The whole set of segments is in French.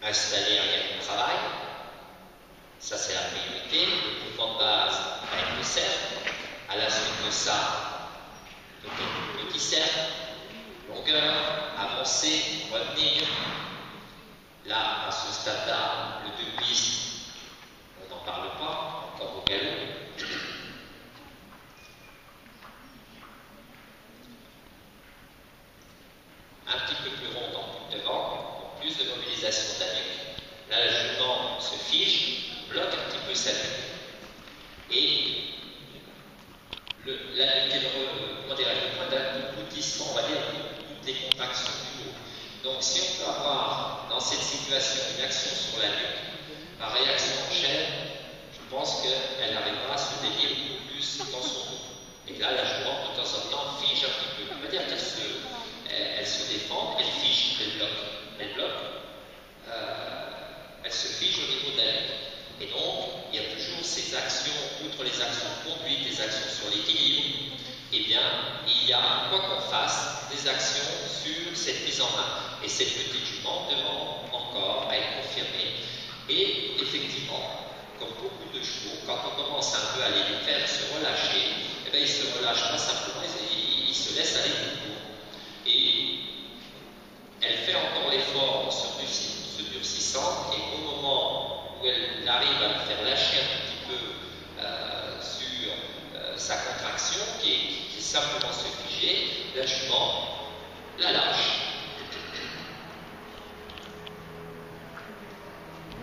installer un galop de travail, ça c'est la priorité, le mouvement de base avec le cercle, à la suite de ça, petit cercle, longueur, avancer, revenir. Là, à ce stade-là, le 2 pistes, on n'en parle pas, encore au galop. Un petit peu plus rond en devant, pour plus de mobilisation de la nuque. Là, le jument se fige, bloque un petit peu sa nuque. Et la nuque est le point d'aboutissement, on va dire, de toutes les contractions du dos. Donc, si on peut avoir dans cette situation une action sur la nuque, par réaction en chaîne, je pense qu'elle n'arrivera à se délier beaucoup plus dans son dos. Et là, la jument, de temps en temps, fige un petit peu. On va dire qu'elle se défend, elle fige, elle bloque, elle se fige au niveau de la nuque. Et donc, il y a toujours ces actions, outre les actions de conduite, les actions sur l'équilibre, eh bien, il y a, quoi qu'on fasse, des actions sur cette mise en main. Et cette petite jument demande encore à être confirmée. Et effectivement, comme beaucoup de chevaux, quand on commence un peu à les faire se relâcher, eh bien, ils ne se relâchent pas simplement, ils se laissent aller tout court. Et elle fait encore l'effort en se durcissant, et au moment où elle arrive à le faire lâcher un petit peu sur sa contraction, qui est simplement se figer, la jument la lâche.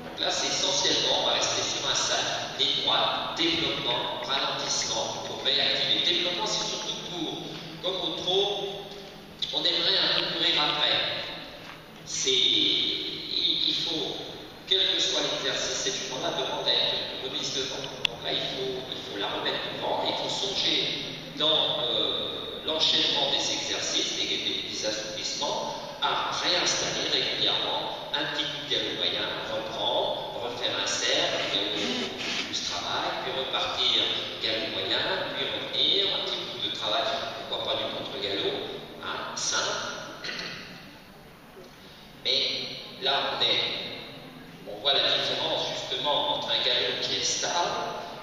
Donc là, c'est essentiellement, on va rester sur un cercle étroit, développement, ralentissement pour réactiver. Développement, c'est surtout pour, comme au trot, on aimerait un peu courir après. Il faut, quel que soit l'exercice, cette jument-là demande à être remise devant. Donc là, il faut la remettre devant. Il faut songer dans l'enchaînement des exercices, des assouplissements, à réinstaller régulièrement un petit coup de galop moyen, reprendre, refaire un cercle, galop plus travail, puis repartir, galop moyen, puis revenir, un petit coup de travail, pourquoi pas du contre-galop, hein, simple. Mais là, on voit la différence justement entre un galop qui est stable,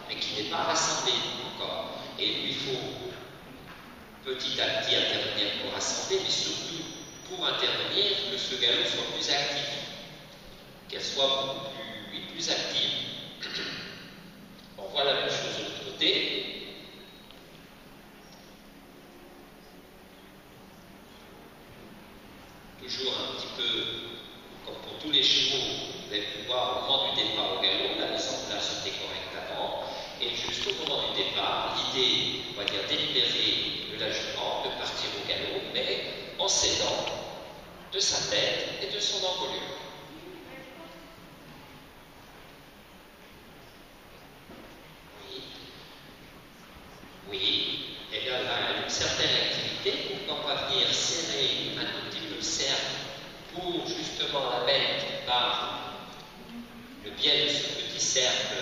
mais qui n'est pas rassemblé encore. Et il faut petit à petit intervenir pour rassembler, mais surtout pour intervenir que ce galop soit plus actif, qu'elle soit beaucoup plus active. On voit la même chose de l'autre côté. Toujours un petit peu, comme pour tous les chevaux, vous allez pouvoir au moment du départ au galop, la mise en place était correctement, et juste au moment du départ, l'idée, on va dire, délibérée de la jument de partir au galop, mais en s'aidant de sa tête et de son encolure. Oui, et bien là, une certaine activité, on va venir serrer un tout petit peu le cercle pour justement la mettre par le biais de ce petit cercle